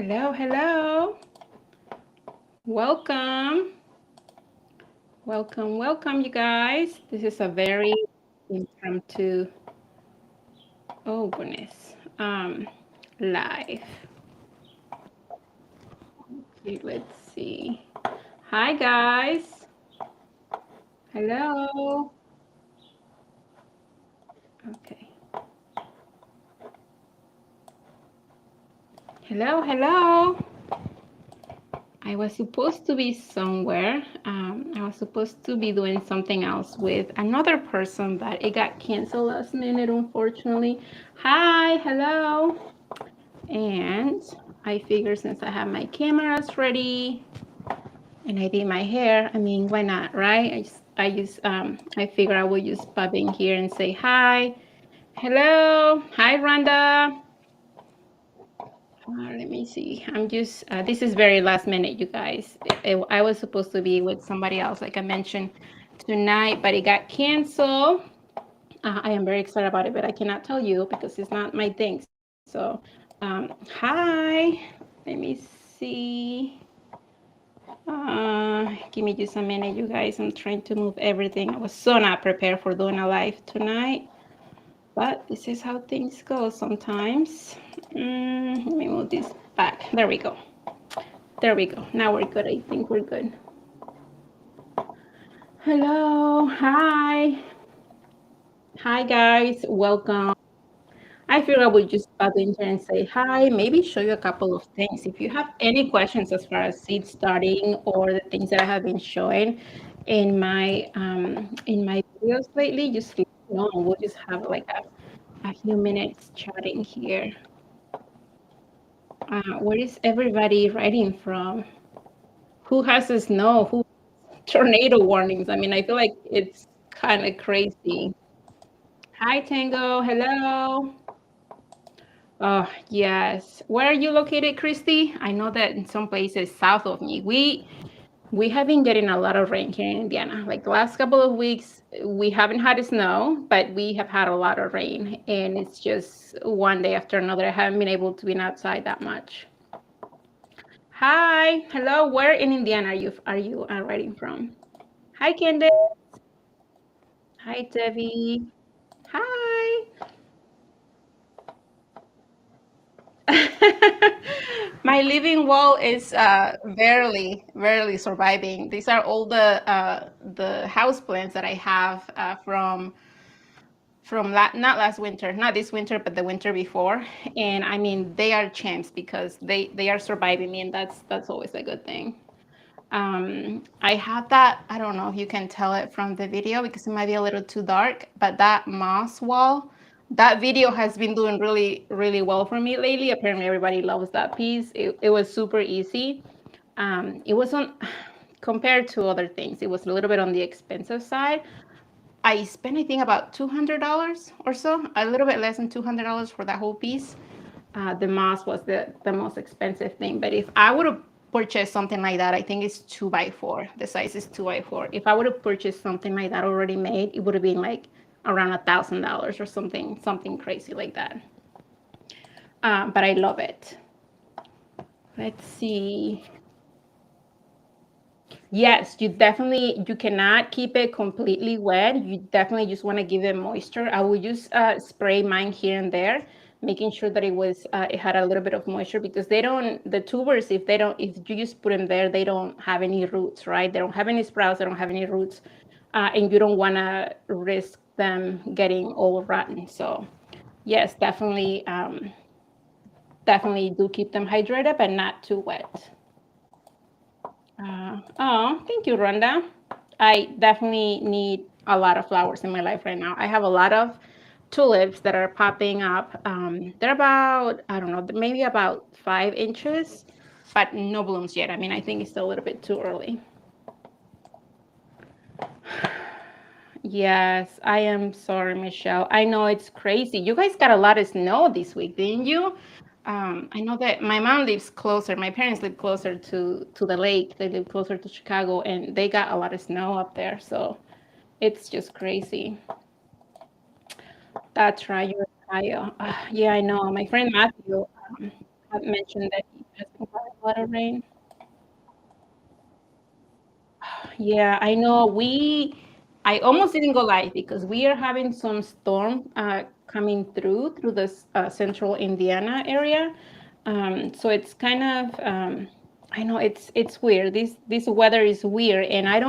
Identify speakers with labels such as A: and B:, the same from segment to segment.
A: Hello, hello. Welcome. Welcome, you guys. This is a very impromptu, oh goodness, live. Okay, let's see. Hi, guys. Hello. Okay. Hello, hello. I was supposed to be somewhere. I was supposed to be doing something else with another person, but it got canceled last minute, unfortunately. Hi, hello. And I figured since I have my cameras ready and I did my hair, I mean, why not, right? I figure I will just pop in here and say hi. Hello. Hi, Rhonda. Let me see. This is very last minute, you guys. I was supposed to be with somebody else, like I mentioned tonight, but it got canceled. I am very excited about it, but I cannot tell you because it's not my thing. So, hi. Let me see. Give me just a minute, you guys. I'm trying to move everything. I was so not prepared for doing a live tonight, but this is how things go sometimes. Let me move this back. There we go. There we go. Now we're good. I think we're good. Hello. Hi. Hi, guys. Welcome. I figured I would just pop in here and say hi, maybe show you a couple of things. If you have any questions as far as seed starting or the things that I have been showing in my videos lately, just let me know. We'll just have like a few minutes chatting here. Where is everybody writing from? Who has the snow? Who tornado warnings? I mean, I feel like it's kind of crazy. Hi, Tango. Hello. Oh, yes. Where are you located, Christy? I know that in some places south of me, we have been getting a lot of rain here in Indiana. Like the last couple of weeks, we haven't had snow, but we have had a lot of rain, and it's just one day after another. I haven't been able to be outside that much. Hi, hello. Where in Indiana are you writing from? Hi, Candace. Hi, Debbie. Hi. My living wall is barely surviving. These are all the house plants that I have not last winter, not this winter, but the winter before. And I mean, they are champs because they are surviving me, and that's always a good thing. I have that. I don't know if you can tell it from the video because it might be a little too dark, but that moss wall, that video has been doing really well for me lately. Apparently, everybody loves that piece. It was super easy. It was on compared to other things. It was a little bit on the expensive side. I spent, I think, about $200 or so, a little bit less than $200 for that whole piece. The moss was the most expensive thing. But if I would have purchased something like that, I think it's 2x4. The size is 2x4. If I would have purchased something like that already made, it would have been like around $1,000 or something crazy like that. But I love it. Let's see. Yes, you cannot keep it completely wet. You definitely just want to give it moisture. I would just spray mine here and there, making sure that it had a little bit of moisture because the tubers, if you just put them there, they don't have any roots, right? They don't have any sprouts, they don't have any roots, and you don't want to risk them getting all rotten. So yes, definitely do keep them hydrated, but not too wet. Oh, thank you, Rhonda. I definitely need a lot of flowers in my life right now. I have a lot of tulips that are popping up. They're about, I don't know, maybe about 5 inches, but no blooms yet. I mean, I think it's still a little bit too early. Yes, I am sorry, Michelle. I know it's crazy. You guys got a lot of snow this week, didn't you? I know that my mom lives closer. My parents live closer to the lake. They live closer to Chicago, and they got a lot of snow up there. So it's just crazy. That's right, you're Ohio. Yeah, I know. My friend Matthew had mentioned that. has been quite a lot of rain. Yeah, I know. I almost didn't go live because we are having some storm coming through this central Indiana area. So it's kind of, I know it's weird. This weather is weird, and I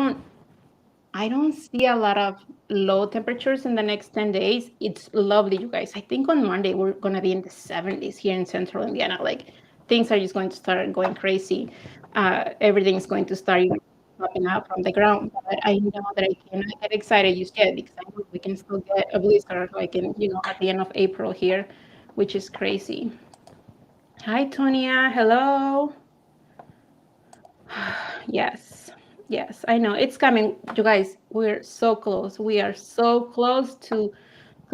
A: don't see a lot of low temperatures in the next 10 days. It's lovely, you guys. I think on Monday we're going to be in the 70s here in central Indiana. Like things are just going to start going crazy. Everything's going to start popping out from the ground. But I know that I cannot get excited just yet because I know we can still get a blizzard like at the end of April here, which is crazy. Hi, Tonia. Hello. Yes. Yes, I know. It's coming. You guys, we're so close. We are so close to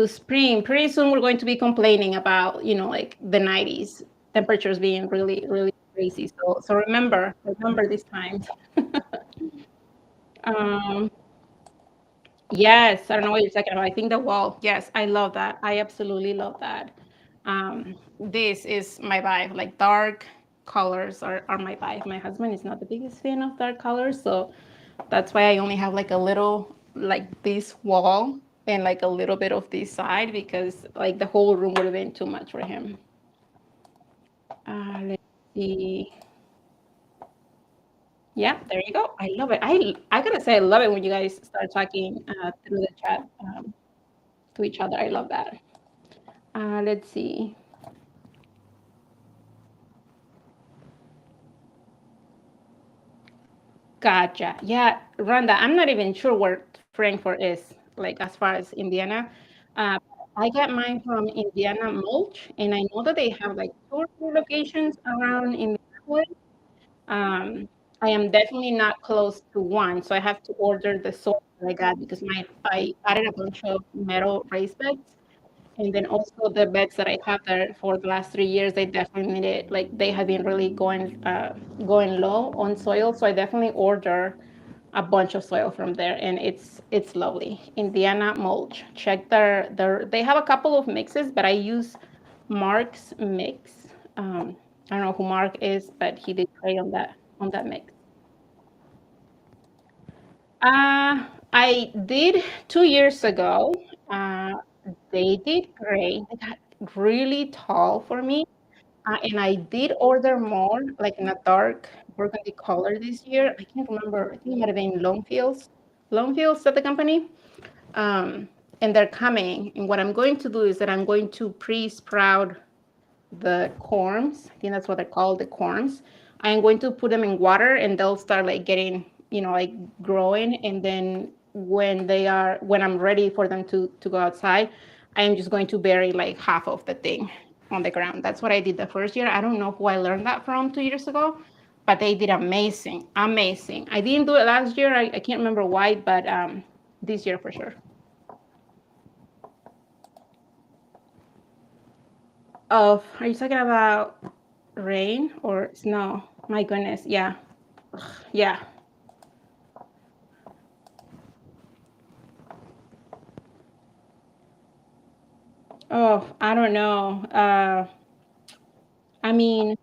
A: spring. Pretty soon we're going to be complaining about, like the 90s temperatures being really, really crazy. So remember these times. Um, yes, I don't know what you're talking about. I think the wall. Yes, I love that. I absolutely love that. This is my vibe. Like dark colors are my vibe. My husband is not the biggest fan of dark colors, so that's why I only have like a little like this wall and like a little bit of this side because like the whole room would have been too much for him. Let's see. Yeah, there you go. I love it. I gotta say I love it when you guys start talking through the chat to each other. I love that. Let's see. Gotcha. Yeah, Rhonda, I'm not even sure where Frankfurt is, like as far as Indiana. Uh, I got mine from Indiana Mulch, and I know that they have like two or three locations around Indianapolis. Um, I am definitely not close to one, so I have to order the soil that I got because I added a bunch of metal raised beds. And then also the beds that I have there for the last 3 years, they definitely needed, like they have been really going low on soil. So I definitely order a bunch of soil from there, and it's lovely. Indiana Mulch. Check they have a couple of mixes, but I use Mark's mix. I don't know who Mark is, but he did great on that mix. I did 2 years ago. Uh, they did great. They got really tall for me. And I did order more, like in a dark burgundy color this year. I can't remember. I think it might have been Longfields. Longfields at the company. Um, and they're coming. And what I'm going to do is that I'm going to pre-sprout the corms. I think that's what they're called, the corms. I'm going to put them in water and they'll start like getting, like growing. And then when I'm ready for them to go outside, I'm just going to bury like half of the thing on the ground. That's what I did the first year. I don't know who I learned that from 2 years ago, but they did amazing, amazing. I didn't do it last year. I can't remember why, but this year for sure. Are you talking about rain or snow? My goodness, yeah, yeah. Oh, I don't know. I mean,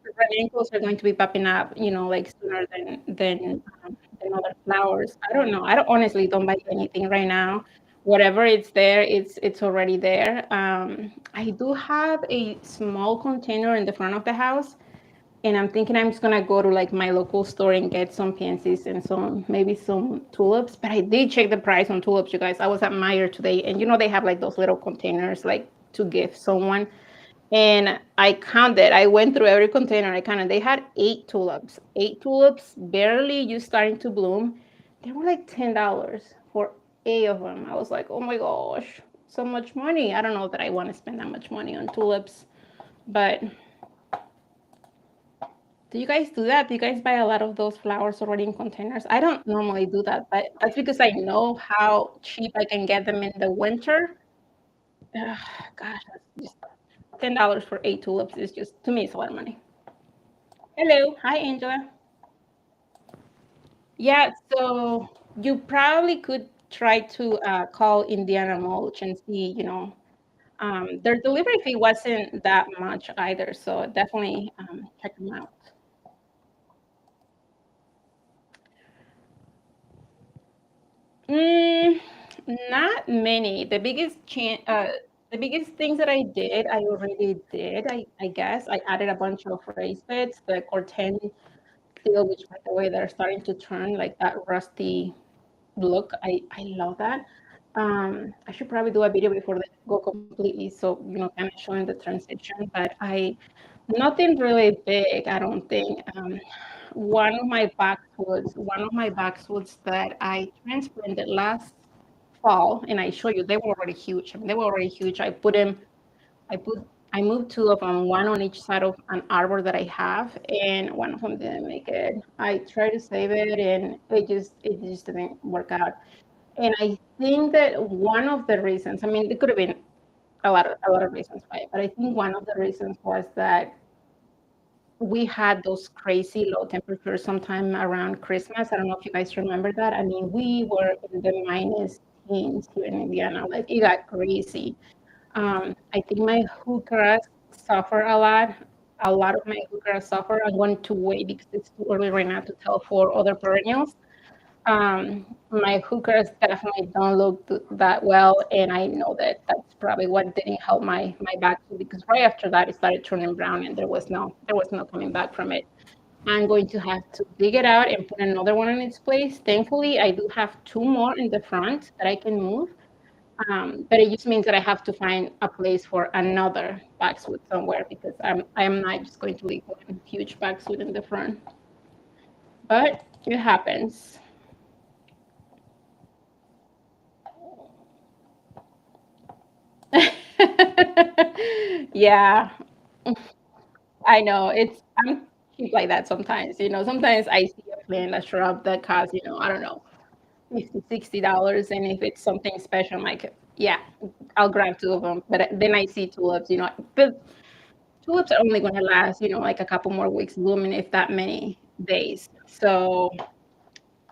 A: red ankles are going to be popping up, like sooner than other flowers. I don't know. I don't honestly don't buy anything right now. Whatever it's there, it's already there. I do have a small container in the front of the house, and I'm thinking I'm just gonna go to like my local store and get some pansies and maybe some tulips. But I did check the price on tulips, you guys. I was at Meyer today, and they have like those little containers like to give someone. And I counted. I went through every container. I counted. They had 8 tulips. 8 tulips, barely just starting to bloom. They were like $10 for 8 of them. I was like, oh my gosh, so much money. I don't know that I want to spend that much money on tulips, but do you guys do that? Do you guys buy a lot of those flowers already in containers? I don't normally do that, but that's because I know how cheap I can get them in the winter. Ugh, gosh, that's just $10 for 8 tulips is just, to me, it's a lot of money. Hello, hi Angela. Yeah, so you probably could try to call Indiana Mulch and see, their delivery fee wasn't that much either, so definitely check them out. Mm, not many. The biggest things that I did, I already did. I guess I added a bunch of raised beds, the corten steel, which by the way they're starting to turn like that rusty look. I love that. I should probably do a video before they go completely, so kind of showing the transition. But nothing really big, I don't think. One of my boxwoods that I transplanted last fall, and I show you, they were already huge. I mean, they were already huge. I put, I moved two of them, one on each side of an arbor that I have, and one of them didn't make it. I tried to save it, and it just didn't work out. And I think that one of the reasons, I mean, it could have been a lot of reasons why, but I think one of the reasons was that we had those crazy low temperatures sometime around Christmas. I don't know if you guys remember that. I mean, we were in the minus teens here in Indiana. Like it got crazy. I think my heucheras suffer a lot. A lot of my heucheras suffer. I'm going to wait because it's too early right now to tell for other perennials. My hookers definitely don't look that well, and I know that that's probably what didn't help my back because right after that it started turning brown, and there was no coming back from it. I'm going to have to dig it out and put another one in its place. Thankfully, I do have two more in the front that I can move, but it just means that I have to find a place for another backswood somewhere because I'm not just going to leave one huge backswood in the front. But it happens. Yeah, I know. I'm cheap like that sometimes. Sometimes I see a plant, a shrub that costs, I don't know, 50, $60. And if it's something special, I'm like, yeah, I'll grab two of them. But then I see tulips, but tulips are only going to last, like a couple more weeks blooming, if that many days. So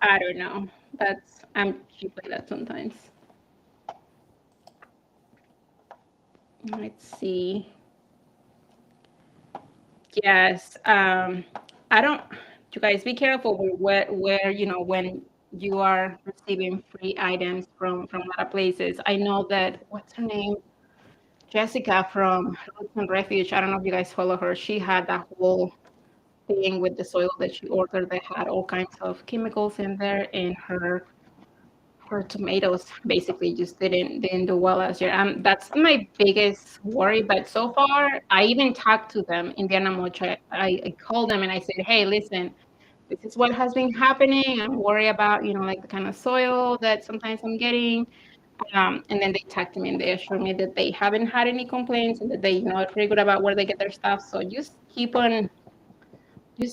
A: I don't know. I'm cheap like that sometimes. Let's see. Yes. I don't, you guys be careful with where, when you are receiving free items from a lot of places. I know that, what's her name? Jessica from Roots and Refuge. I don't know if you guys follow her. She had that whole thing with the soil that she ordered that had all kinds of chemicals in there, and her tomatoes basically just didn't do well last year. That's my biggest worry. But so far, I even talked to them, Indiana Mulch. I called them and I said, hey, listen, this is what has been happening. I'm worried about, like the kind of soil that sometimes I'm getting. And then they talked to me and they assured me that they haven't had any complaints and that they, are pretty good about where they get their stuff. So just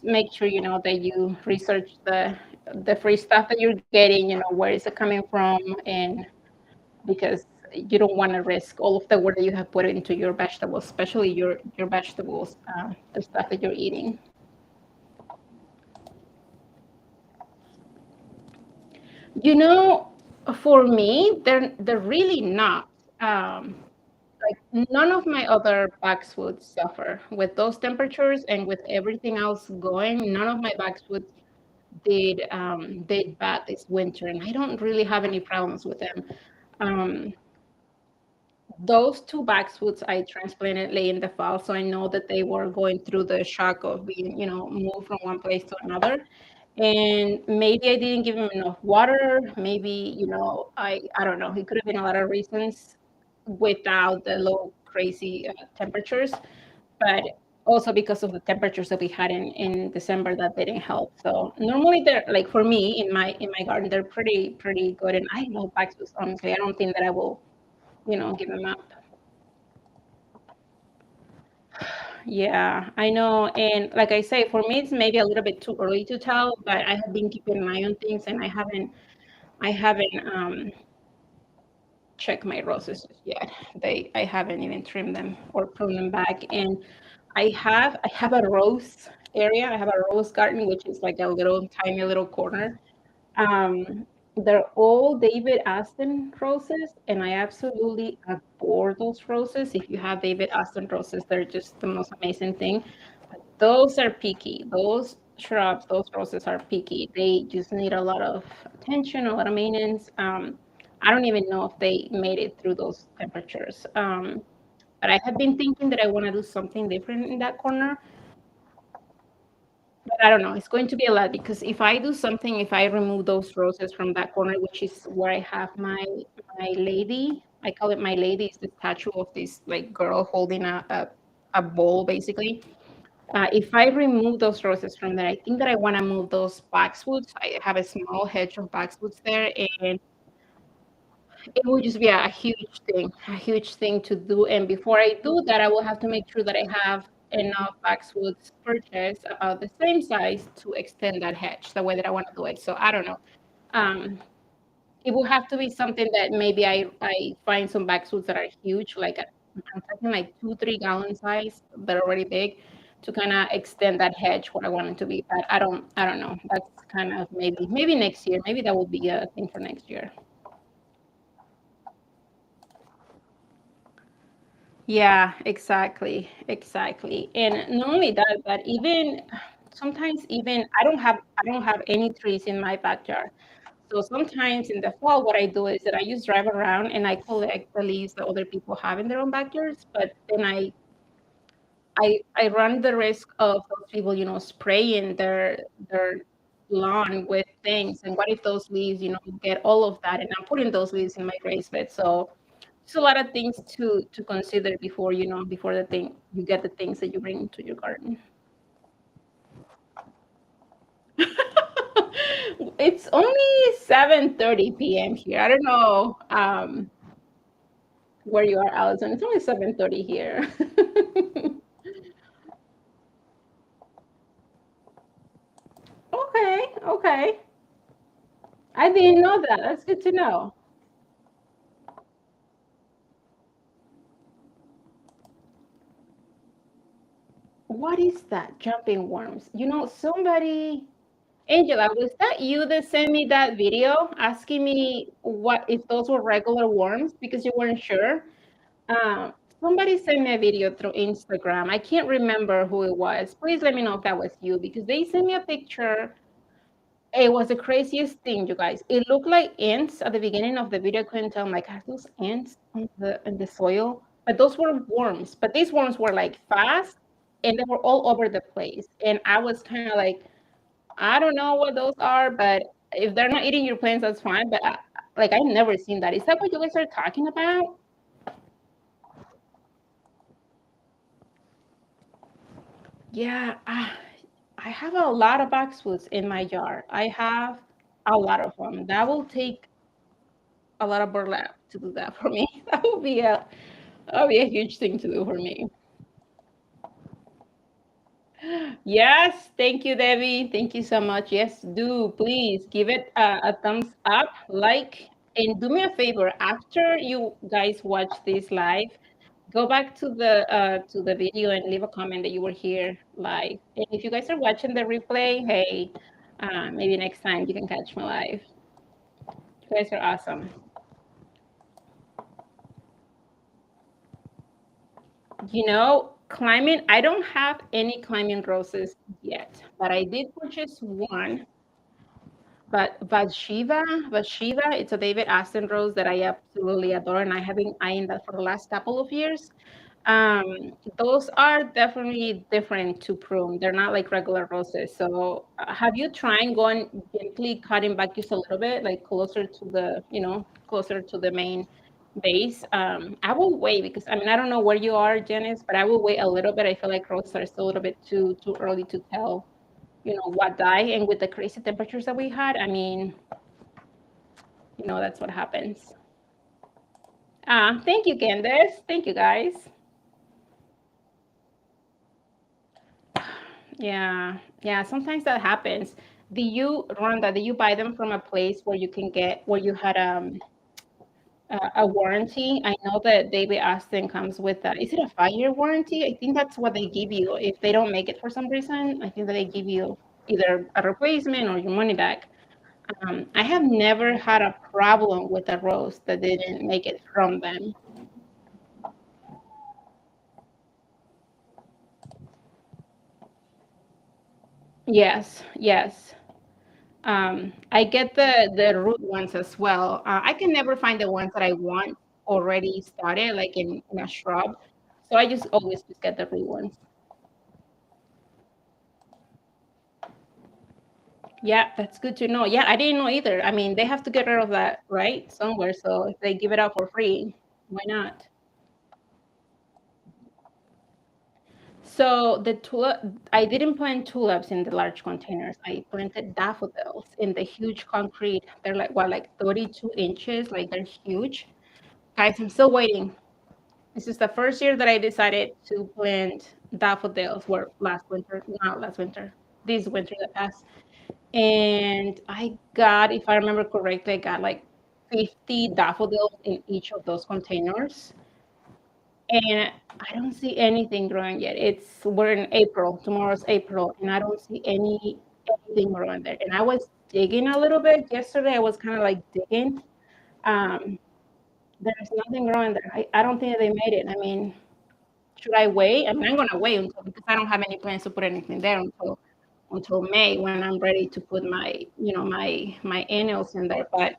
A: make sure that you research the free stuff that you're getting, where is it coming from, and because you don't want to risk all of the work that you have put into your vegetables, especially your vegetables, the stuff that you're eating. You know, for me, they're really not. Um, like none of my other backs would suffer with those temperatures and with everything else going. None of my backs did bad this winter, and I don't really have any problems with them. Um, those two backswoods I transplanted late in the fall, so I know that they were going through the shock of being, moved from one place to another. And maybe I didn't give him enough water. Maybe, I don't know. It could have been a lot of reasons without the low crazy temperatures, but also because of the temperatures that we had in December that didn't help. So normally they're like for me in my garden they're pretty good, and I love backswoods. Honestly, I don't think that I will give them up. Yeah, I know. And like I say, for me, it's maybe a little bit too early to tell, but I have been keeping an eye on things and I haven't checked my roses yet. I haven't even trimmed them or pruned them back. And I have a rose area. I have a rose garden, which is like a little tiny little corner. Um, they're all David Aston roses, and I absolutely adore those roses. If you have David Aston roses, they're just the most amazing thing. But those are picky. Those shrubs, those roses are picky. They just need a lot of attention, a lot of maintenance. I don't even know if they made it through those temperatures. But I have been thinking that I want to do something different in that corner. But I don't know. It's going to be a lot because if I do something, if I remove those roses from that corner, which is where I have my lady, I call it my lady. It's the statue of this like girl holding a bowl basically. If I remove those roses from there, I think that I want to move those boxwoods. I have a small hedge of boxwoods there, and it will just be a huge thing to do. And before I do that, I will have to make sure that I have enough boxwoods purchased about the same size to extend that hedge the way that I want to do it. So I don't know. Um, it will have to be something that maybe I find some boxwoods that are huge, like I'm talking like 2, 3 gallon size. They're already big to kind of extend that hedge where I want it to be. But I don't know. That's kind of maybe next year. Maybe that will be a thing for next year. Yeah, exactly, exactly. And not only that, but even sometimes even I don't have any trees in my backyard. So sometimes in the fall, what I do is that I just drive around and I collect the leaves that other people have in their own backyards. But then I run the risk of those people, spraying their lawn with things. And what if those leaves, get all of that? And I'm putting those leaves in my raised bed. So it's a lot of things to consider before before the thing you get the things that you bring into your garden. It's only 7:30 p.m. here. I don't know where you are, Allison. It's only 7:30 here. Okay, okay. I didn't know that. That's good to know. What is that? Jumping worms. Somebody, Angela, was that you that sent me that video asking me what if those were regular worms because you weren't sure? Um, Somebody sent me a video through Instagram. I can't remember who it was. Please let me know if that was you because they sent me a picture. It was the craziest thing, you guys. It looked like ants at the beginning of the video. I couldn't tell. I'm like, are those ants on the soil? But those were worms. But these worms were like fast and they were all over the place. And I was kind of like, I don't know what those are, but if they're not eating your plants, that's fine. But like, I've never seen that. Is that what you guys are talking about? Yeah, I have a lot of boxwoods in my yard. I have a lot of them. That will take a lot of burlap to do that for me. That would be a huge thing to do for me. Yes, thank you, Debbie. Thank you so much. Yes, do please give it a thumbs up, like, and do me a favor. After you guys watch this live, go back to the video and leave a comment that you were here live. And if you guys are watching the replay, hey, maybe next time you can catch me live. You guys are awesome. Climbing, I don't have any climbing roses yet, but I did purchase one. But Bathsheba, it's a David Aston rose that I absolutely adore, and I have been eyeing that for the last couple of years. Those are definitely different to prune. They're not like regular roses. So, have you tried going gently cutting back just a little bit, like closer to the main base? I will wait because I mean I don't know where you are, Janice, but I will wait a little bit. I feel like roses are still a little bit too early to tell, what die. And with the crazy temperatures that we had, I mean, that's what happens. Thank you, Candace. Thank you, guys. Yeah, yeah. Sometimes that happens. Rhonda, do you buy them from a place where you had a warranty? I know that David Aston comes with that. Is it a 5-year warranty? I think that's what they give you if they don't make it for some reason. I think that they give you either a replacement or your money back. I have never had a problem with a rose that didn't make it from them. Yes, yes. I get the root ones as well. I can never find the ones that I want already started, like in a shrub. So I just always just get the root ones. Yeah, that's good to know. Yeah, I didn't know either. I mean, they have to get rid of that, right? Somewhere. So if they give it out for free, why not? So the tulip, I didn't plant tulips in the large containers. I planted daffodils in the huge concrete. They're like, what, like 32 inches? Like they're huge. Guys, I'm still waiting. This is the first year that I decided to plant daffodils. Were last winter, not last winter, this winter that passed. And I got, if I remember correctly, I got like 50 daffodils in each of those containers. And I don't see anything growing yet. We're in April. Tomorrow's April, and I don't see anything growing there. And I was digging a little bit yesterday. I was kind of like digging. Um, there's nothing growing there. I don't think they made it. I mean, should I wait? I mean, I'm gonna wait until because I don't have any plans to put anything there until May when I'm ready to put my annuals in there. But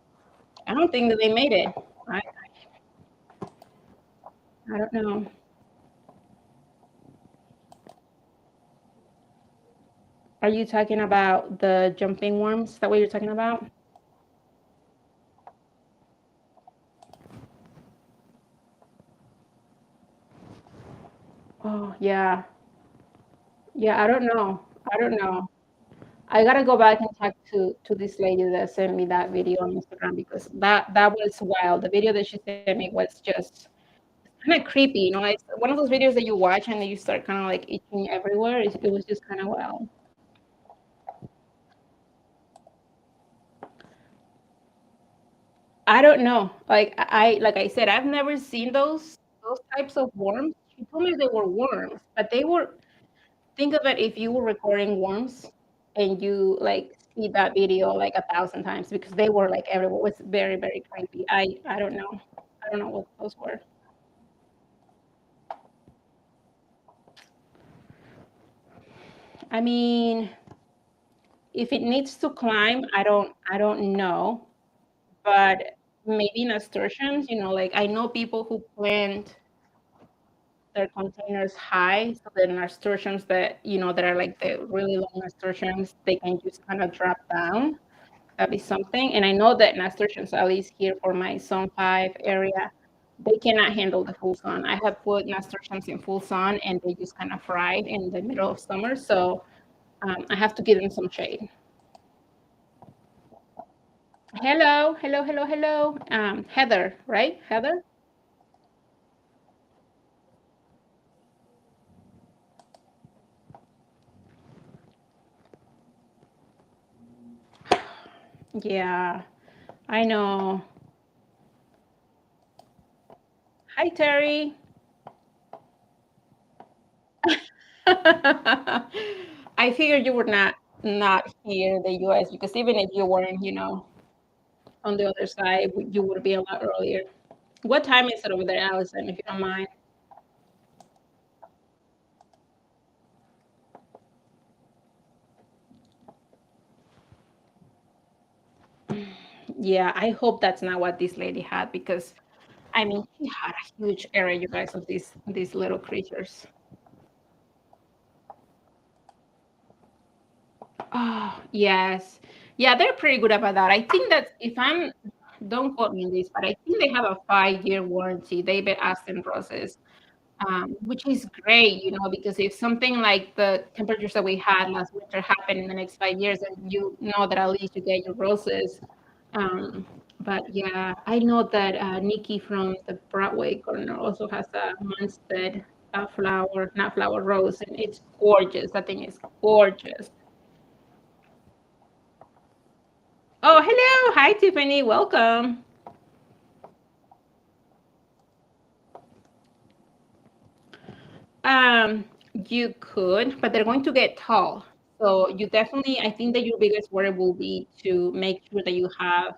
A: I don't think that they made it. I I don't know. Are you talking about the jumping worms? Is that what you're talking about? Oh yeah, yeah. I don't know. I don't know. I gotta go back and talk to this lady that sent me that video on Instagram because that was wild. The video that she sent me was just kind of creepy. You know, it's one of those videos that you watch and then you start kind of like itching everywhere. It was just kind of wild. I don't know. Like I said, I've never seen those types of worms. She told me they were worms, but they were. Think of it if you were recording worms and you like see that video like 1,000 times because they were like everywhere. It was very creepy. I don't know. I don't know what those were. I mean, if it needs to climb, I don't know. But maybe nasturtiums, like I know people who plant their containers high, so the nasturtiums that are like the really long nasturtiums, they can just kind of drop down. That'd be something. And I know that nasturtiums, at least here for my zone 5 area, they cannot handle the full sun. I have put nasturtiums in full sun and they just kind of fried in the middle of summer. So I have to give them some shade. Hello, hello, hello, hello. Heather, right? Heather? Yeah, I know. Hi, Terry. I figured you were not here in the US because even if you weren't, on the other side, you would be a lot earlier. What time is it over there, Allison, if you don't mind? Yeah, I hope that's not what this lady had because I mean she had a huge area, you guys, of these little creatures. Oh, yes. Yeah, they're pretty good about that. I think that if I'm don't quote me on this, but I think they have a 5-year warranty. David Aston Roses, which is great, because if something like the temperatures that we had last winter happen in the next 5 years, and you know that at least you get your roses. Um, but yeah, I know that Nikki from the Broadway corner also has a Munstead flower, not flower rose, and it's gorgeous. That thing is gorgeous. Oh, hello. Hi, Tiffany. Welcome. You could, but they're going to get tall. So you definitely, I think that your biggest worry will be to make sure that you have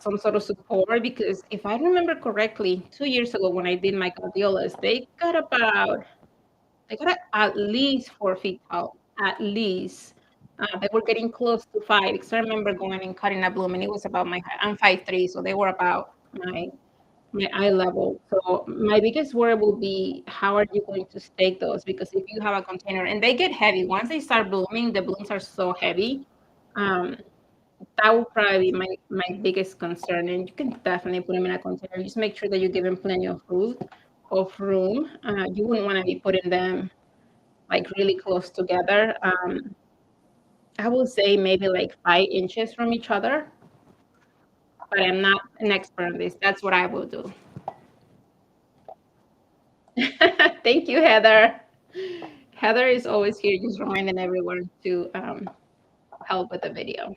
A: some sort of support because if I remember correctly, 2 years ago when I did my gladiolas, they got at least 4 feet tall, at least they were getting close to 5. Because I remember going and cutting a bloom, and it was about my height. I'm 5'3", so they were about my eye level. So my biggest worry will be how are you going to stake those? Because if you have a container and they get heavy, once they start blooming, the blooms are so heavy. Um, that will probably be my biggest concern. And you can definitely put them in a container. Just make sure that you give them plenty of room. You wouldn't want to be putting them like really close together. I would say maybe like 5 inches from each other, but I'm not an expert on this. That's what I will do. Thank you, Heather. Heather is always here, just reminding everyone to help with the video.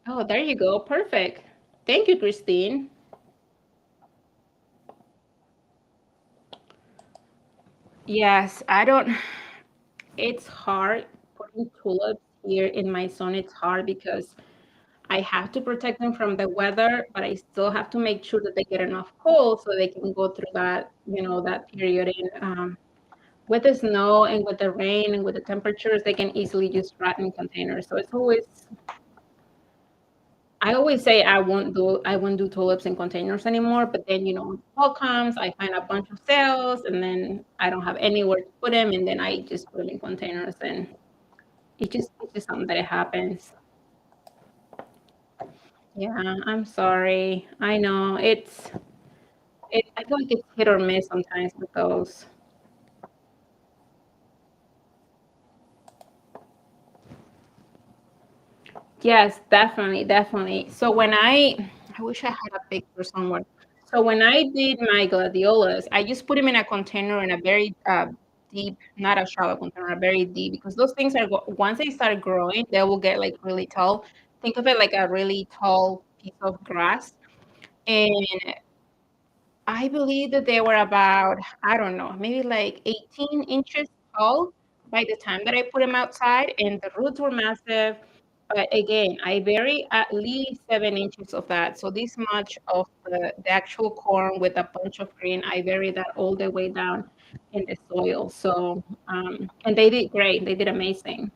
A: Oh, there you go. Perfect. Thank you, Christine. Yes, I don't. It's hard putting tulips here in my zone. It's hard because I have to protect them from the weather, but I still have to make sure that they get enough cold so they can go through that period. And with the snow and with the rain and with the temperatures, they can easily just rot in containers. So it's always I always say I won't do tulips in containers anymore, but then when fall comes, I find a bunch of sales and then I don't have anywhere to put them and then I just put them in containers and it's just something that it happens. Yeah, I'm sorry. I know I feel like it's hit or miss sometimes with those. Yes, definitely, definitely. So I wish I had a picture somewhere. So when I did my gladiolas, I just put them in a container in a very deep, not a shallow container, a very deep, because those things once they start growing, they will get like really tall. Think of it like a really tall piece of grass. And I believe that they were about, I don't know, maybe like 18 inches tall by the time that I put them outside, and the roots were massive. But again, I bury at least 7 inches of that. So this much of the actual corn with a bunch of green, I bury that all the way down in the soil. So, and they did great. They did amazing.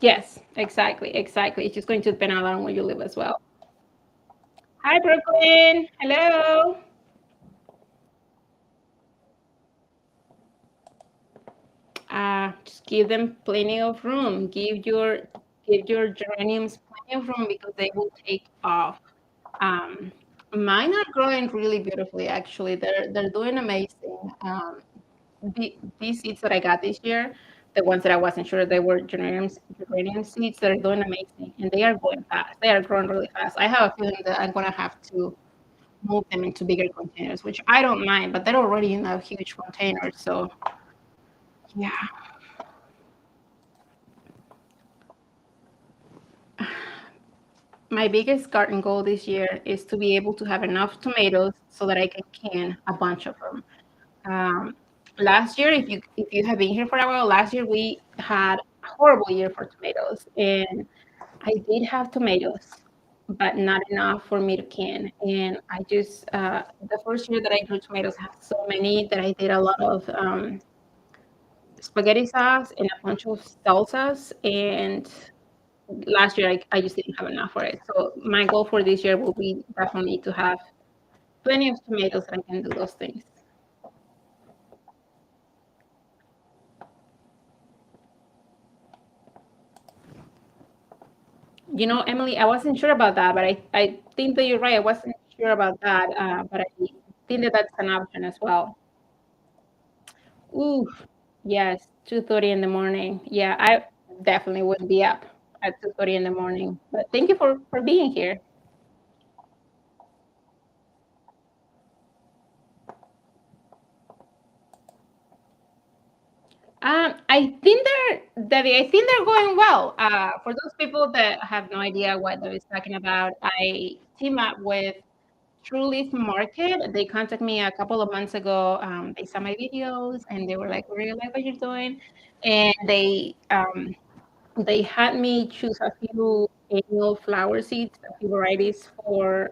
A: Yes, exactly, exactly. It's just going to depend on where you live as well. Hi, Brooklyn. Hello. Just give them plenty of room. Give your geraniums plenty of room because they will take off. Um, Mine are growing really beautifully. Actually, they're doing amazing. These seeds that I got this year, the ones that I wasn't sure they were geranium seeds, they're doing amazing, and they are going fast. They are growing really fast. I have a feeling that I'm gonna have to move them into bigger containers, which I don't mind, but they're already in a huge container. So yeah. My biggest garden goal this year is to be able to have enough tomatoes so that I can a bunch of them. Um, Last year, if you have been here for a while, last year we had a horrible year for tomatoes, and I did have tomatoes, but not enough for me to can. And I just the first year that I grew tomatoes, I had so many that I did a lot of spaghetti sauce and a bunch of salsas, and last year I just didn't have enough for it. So my goal for this year will be definitely to have plenty of tomatoes that I can do those things. Emily, I wasn't sure about that, but I think that you're right. I wasn't sure about that, but I think that that's an option as well. Ooh, yes, 2:30 in the morning. Yeah, I definitely wouldn't be up at 2:30 in the morning. But thank you for being here. Debbie, I think they're going well. For those people that have no idea what Debbie's talking about, I team up with True Leaf Market. They contacted me a couple of months ago. They saw my videos and they were like, "We really like what you're doing," and they had me choose a few. annual flower seeds, a few varieties for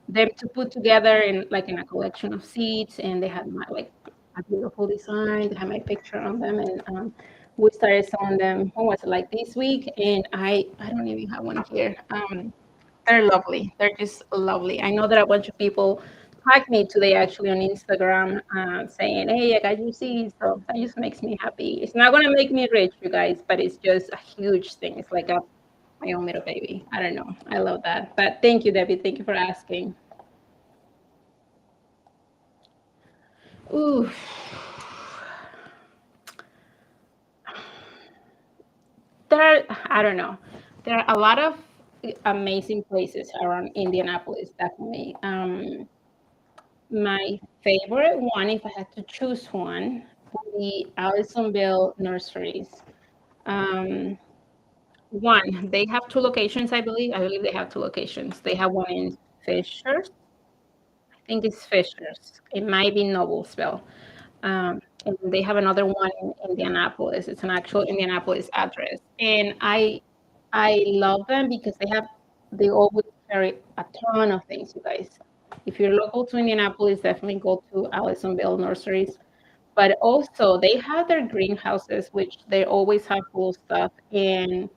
A: them to put together in like in a collection of seeds, and they had my like a beautiful design. They had my picture on them, and we started selling them. What was it like this week? And I don't even have one here. They're lovely. They're just lovely. I know that a bunch of people tagged me today actually on Instagram saying, "Hey, I got your seeds." So that just makes me happy. It's not gonna make me rich, you guys, but it's just a huge thing. It's like a my own little baby. I don't know. I love that. But thank you, Debbie. Thank you for asking. Ooh, I don't know. There are a lot of amazing places around Indianapolis, definitely. My favorite one, if I had to choose one, would be Allisonville Nurseries. Um, One, they have two locations, I believe. I believe they have two locations. They have one in Fishers. I think it's Fishers. It might be Noblesville. And they have another one in Indianapolis. It's an actual Indianapolis address. And I love them because they always carry a ton of things, you guys. If you're local to Indianapolis, definitely go to Allisonville Nurseries. But also they have their greenhouses, which they always have cool stuff. And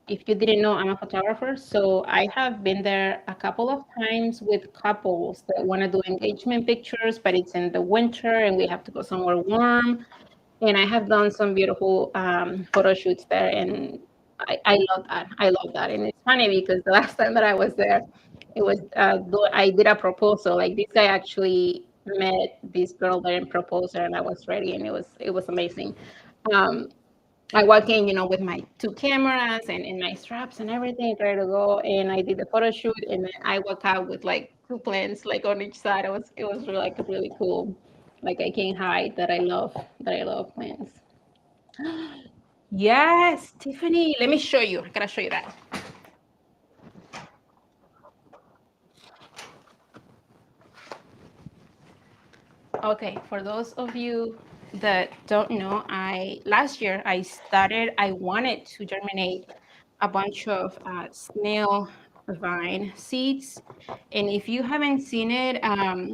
A: if you didn't know, I'm a photographer, so I have been there a couple of times with couples that want to do engagement pictures, but it's in the winter and we have to go somewhere warm. And I have done some beautiful photo shoots there, and I love that. I love that. And it's funny because the last time that I was there, it was I did a proposal. Like this guy actually met this girl there and proposed her, and I was ready, and it was amazing. Um, I walk in, with my two cameras and my straps and everything, ready to go. And I did the photo shoot, and then I walked out with like two plants, like on each side. It was really, like really cool. Like I can't hide that I love plants. Yes, Tiffany. Let me show you. I gotta show you that. Okay, for those of you that don't know, I last year I wanted to germinate a bunch of snail vine seeds. And if you haven't seen it,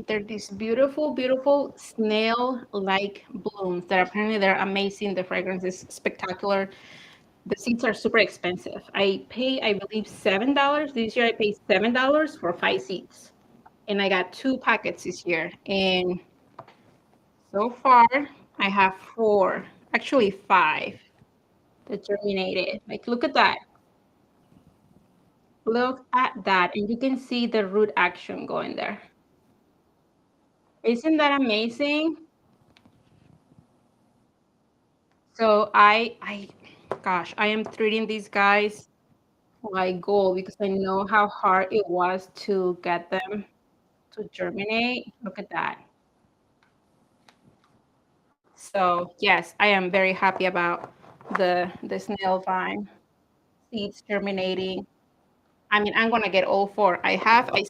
A: they're these beautiful, beautiful snail-like blooms that apparently they're amazing. The fragrance is spectacular. The seeds are super expensive. I believe, $7. This year I paid $7 for 5 seeds. And I got 2 packets this year. And so far, I have 4, actually 5 that germinated. Like, look at that. Look at that. And you can see the root action going there. Isn't that amazing? So gosh, I am treating these guys like gold because I know how hard it was to get them to germinate. Look at that. So yes, I am very happy about the snail vine seeds germinating. I mean, I'm gonna get all 4. I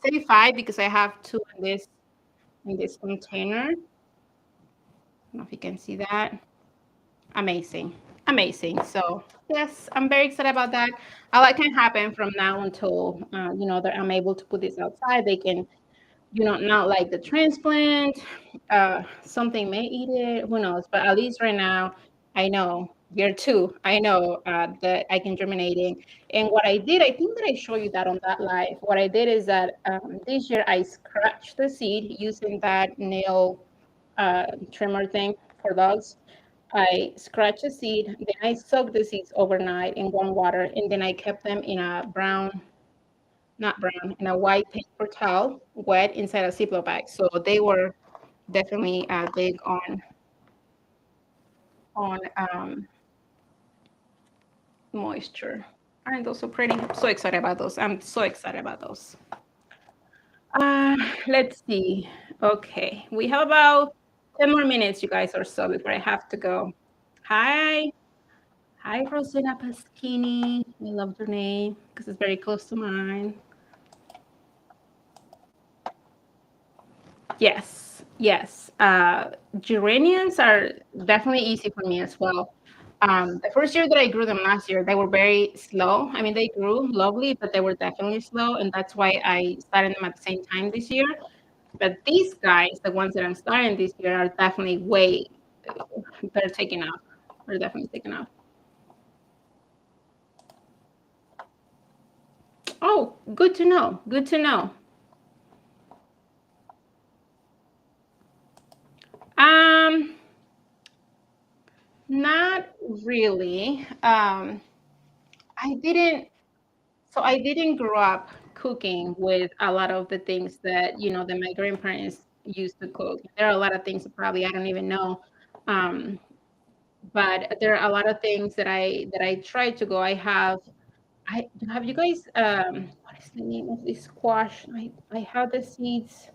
A: say 5 because I have 2 in this container. I don't know if you can see that. Amazing, amazing. So yes, I'm very excited about that. A lot can happen from now until that I'm able to put this outside. They can not like the transplant. Something may eat it. Who knows? But at least right now, I know year 2. I know that I can germinating. And what I did, I think that I showed you that on that live. What I did is that this year I scratched the seed using that nail trimmer thing for dogs. I scratched the seed, then I soaked the seeds overnight in warm water, and then I kept them in a brown not brown, in a white paper towel, wet inside a Ziploc bag. So they were definitely big on moisture. Aren't those so pretty? I'm so excited about those. I'm so excited about those. Uh, let's see. Okay, we have about 10 more minutes, you guys, or so before I have to go. Hi. Hi, Rosina Paschini. I love your name because it's very close to mine. Yes, yes. Geraniums are definitely easy for me as well. The first year that I grew them last year, they were very slow. I mean, they grew lovely, but they were definitely slow, and that's why I started them at the same time this year. But these guys, the ones that I'm starting this year, are definitely way they're taking off. They're definitely taking off. Oh, good to know. Good to know. Um, Not really. I didn't. So I didn't grow up cooking with a lot of the things that that my grandparents used to cook. There are a lot of things that probably I don't even know, um, but there are a lot of things that I try to go. I have. I have you guys. What is the name of this squash? I have the seeds.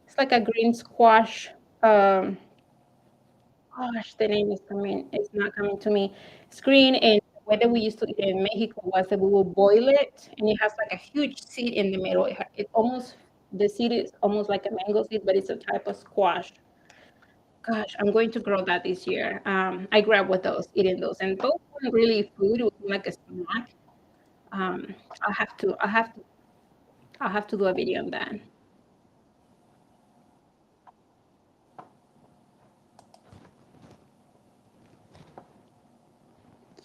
A: It's like a green squash. Um, Gosh, the name is coming. It's not coming to me. It's green, and the way that we used to eat it in Mexico was that we will boil it, and it has like a huge seed in the middle. It almost the seed is almost like a mango seed, but it's a type of squash. Gosh, I'm going to grow that this year. I grew up with those, eating those, and those weren't really food. It was like a snack. Um, I'll have to, I'll have to, I'll have to do a video on that.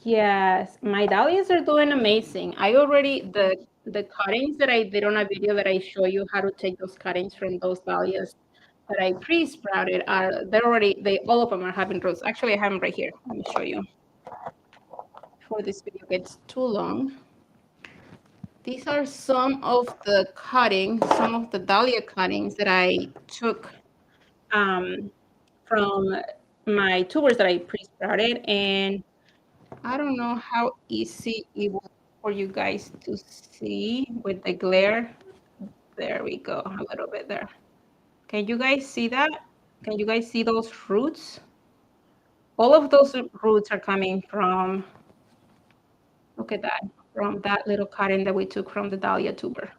A: Yes, my dahlias are doing amazing. I already the cuttings that I did on a video that I show you how to take those cuttings from those dahlias that I pre-sprouted are they're already they all of them are having roots. Actually, I have them right here. Let me show you before this video gets too long. These are some of the cuttings, some of the dahlia cuttings that I took um, from my tubers that I pre-sprouted, and I don't know how easy it was for you guys to see with the glare. There we go, a little bit there. Can you guys see that? Can you guys see those roots? All of those roots are coming from, look at that, from that little cutting that we took from the dahlia tuber.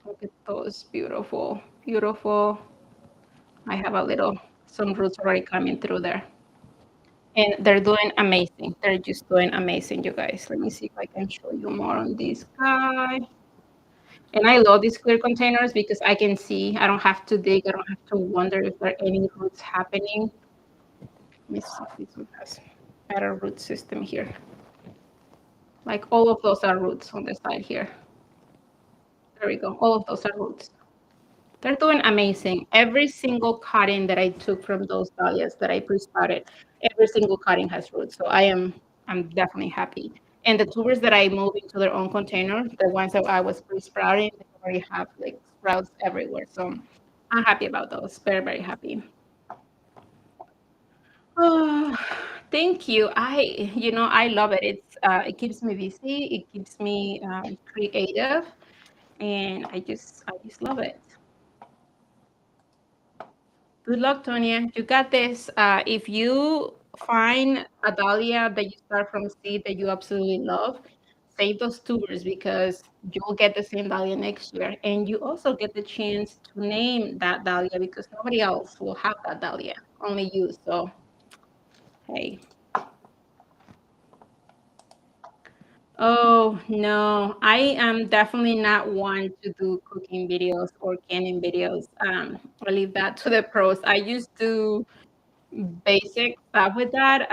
A: Look at those, beautiful, beautiful. I have a little, some roots already coming through there. And they're doing amazing. They're just doing amazing, you guys. Let me see if I can show you more on this guy. And I love these clear containers because I can see, I don't have to dig, I don't have to wonder if there are any roots happening. Let me see if this one has better root system here. Like all of those are roots on the side here. There we go. All of those are roots. They're doing amazing. Every single cutting that I took from those dahlias that I pre-sprouted, every single cutting has roots. So I'm definitely happy. And the tubers that I moved into their own container, the ones that I was pre-sprouting, they already have like sprouts everywhere. So I'm happy about those. Very, very happy. Oh, thank you. I love it. It keeps me busy. It keeps me creative, and I just love it. Good luck, Tonya. You got this. If you find a dahlia that you start from seed that you absolutely love, save those tubers because you'll get the same dahlia next year. And you also get the chance to name that dahlia because nobody else will have that dahlia, only you. So, hey. Oh, no, I am definitely not one to do cooking videos or canning videos. I leave that to the pros. I used to basic stuff with that.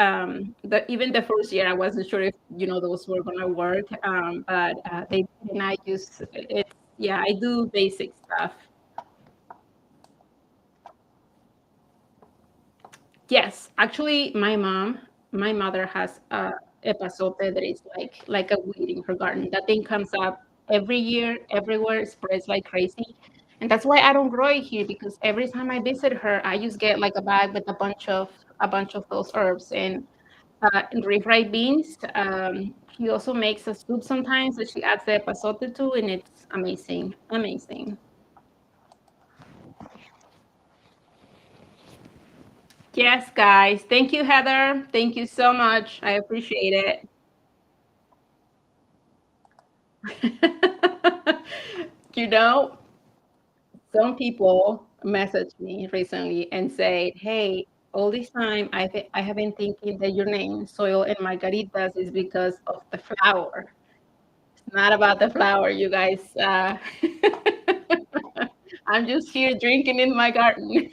A: Even the first year, I wasn't sure if those were gonna work. But they did, and I just it's yeah, I do basic stuff. Yes, actually, my mother has a epazote that is like a weed in her garden. That thing comes up every year, everywhere, spreads like crazy. And that's why I don't grow it here because every time I visit her, I just get like a bag with a bunch of those herbs and refried beans. She also makes a soup sometimes that she adds the epazote to, and it's amazing, amazing. Yes, guys. Thank you, Heather. Thank you so much. I appreciate it. you know, some people messaged me recently and say, "Hey, all this time I have been thinking that your name, Soil and Margaritas, is because of the flower. It's not about the flower, you guys. I'm just here drinking in my garden.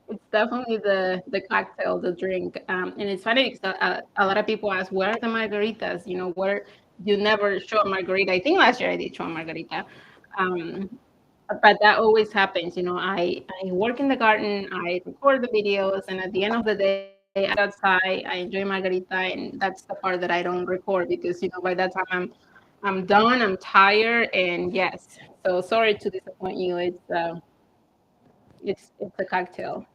A: It's definitely the cocktail, the drink, and it's funny because a lot of people ask, "Where are the margaritas?" You know, where you never show a margarita. I think last year I did show a margarita, um, but that always happens. You know, I work in the garden, I record the videos, and at the end of the day, I get outside, I enjoy margarita, and that's the part that I don't record because you know by that time I'm done, I'm tired, and yes. So sorry to disappoint you. It's a cocktail.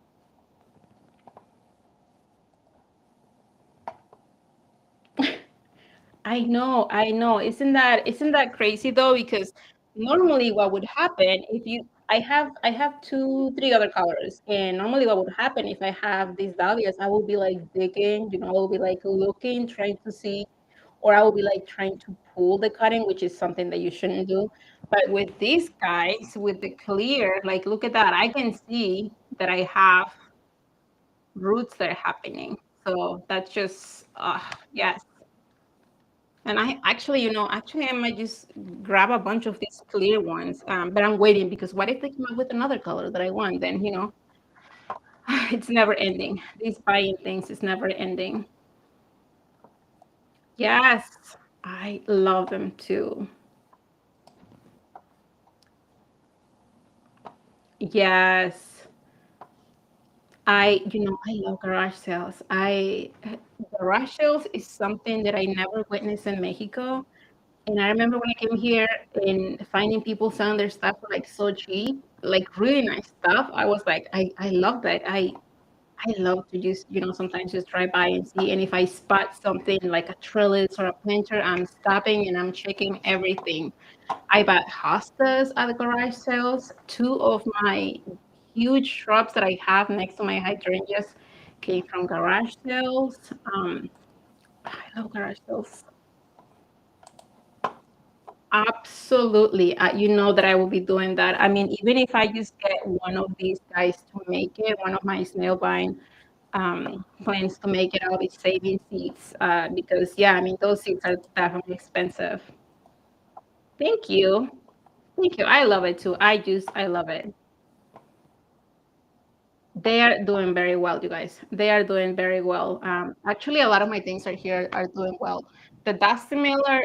A: I know. Isn't that crazy though? Because normally what would happen if you I have two, three other colors, and normally what would happen if I have these dahlias, I will be like digging, you know, I will be like looking, trying to see, or I will be like trying to pull the cutting, which is something that you shouldn't do. But with these guys, with the clear, like look at that, I can see that I have roots that are happening. So that's just yes. And I actually, you know, actually I might just grab a bunch of these clear ones. But I'm waiting because what if they come up with another color that I want? Then, you know, it's never ending. These buying things is never ending. Yes, I love them too. Yes. You know, I love garage sales. Garage sales is something that I never witnessed in Mexico. And I remember when I came here and finding people selling their stuff for like so cheap, like really nice stuff. I was like, I love that. I love to just, you know, sometimes just drive by and see. And if I spot something like a trellis or a planter, I'm stopping and I'm checking everything. I bought hostas at the garage sales. Two of my huge shrubs that I have next to my hydrangeas came from garage sales. I love garage sales. Absolutely. You know that I will be doing that. I mean, even if I just get one of these guys to make it, one of my snail vine plants to make it, I'll be saving seeds because, yeah, I mean, those seeds are definitely expensive. Thank you. Thank you. I love it too. I love it. They are doing very well, you guys. They are doing very well. Actually, a lot of my things are here are doing well. The dusty miller,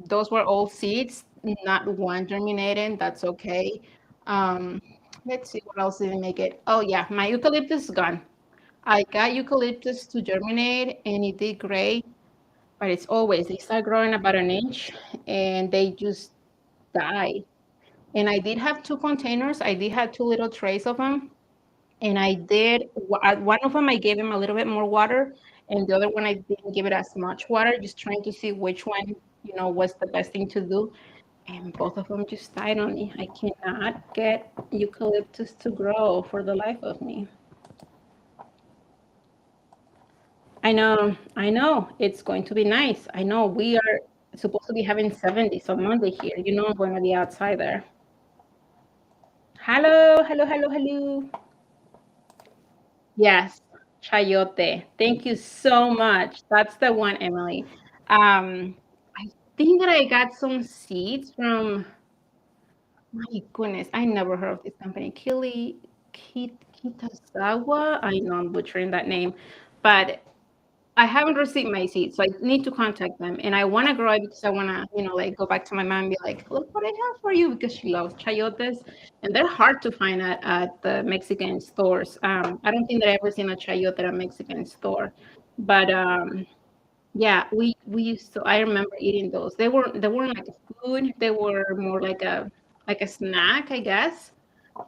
A: those were all seeds, not one germinating. That's okay. Um, let's see what else did make it. Oh yeah, my eucalyptus is gone. I got eucalyptus to germinate, and it did great. But it's always they start growing about an inch, and they just die. And I did have two containers. I did have two little trays of them and I did one of them I gave him a little bit more water, and the other one I didn't give it as much water, just trying to see which one was the best thing to do. And both of them just died on me. I cannot get eucalyptus to grow for the life of me. I know, it's going to be nice. I know we are supposed to be having 70s on Monday here. You know I'm going to be outside there. Hello, hello, hello, hello. Yes, chayote. Thank you so much. That's the one, Emily. I think that I got some seeds from, my goodness, I never heard of this company. Kitazawa. I know I'm butchering that name, but I haven't received my seeds, so I need to contact them. And I want to grow it because I want to, like go back to my mom and be like, look what I have for you because she loves chayotes. And they're hard to find at the Mexican stores. I don't think that I've ever seen a chayote at a Mexican store. But yeah, we used to, I remember eating those. They weren't like a food, they were more like a snack, I guess.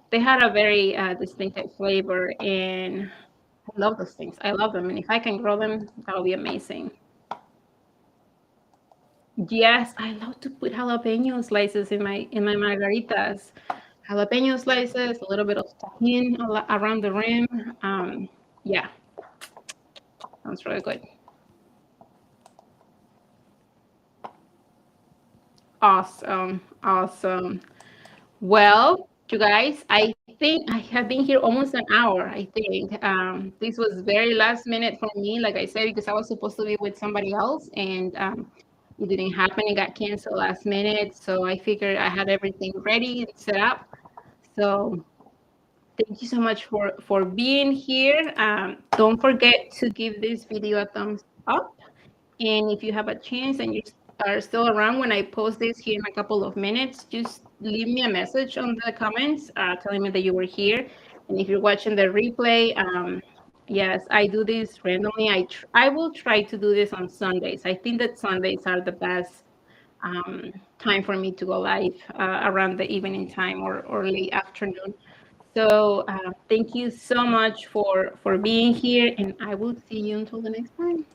A: They had a very distinctive flavor and I love those things. I love them, and if I can grow them, that'll be amazing. Yes, I love to put jalapeno slices in my margaritas. Jalapeno slices, a little bit of tahini around the rim. Yeah, sounds really good. Awesome, awesome. Well, You guys, I think I have been here almost an hour. I think this was very last minute for me, like I said, because I was supposed to be with somebody else, and it didn't happen. It got canceled last minute. So I figured I had everything ready and set up. So thank you so much for being here. Don't forget to give this video a thumbs up. And if you have a chance and you are still around when I post this here in a couple of minutes, just leave me a message on the comments telling me that you were here. And if you're watching the replay, yes, I do this randomly. I will try to do this on Sundays. I think that Sundays are the best time for me to go live around the evening time or late afternoon. So thank you so much for being here, and I will see you until the next time.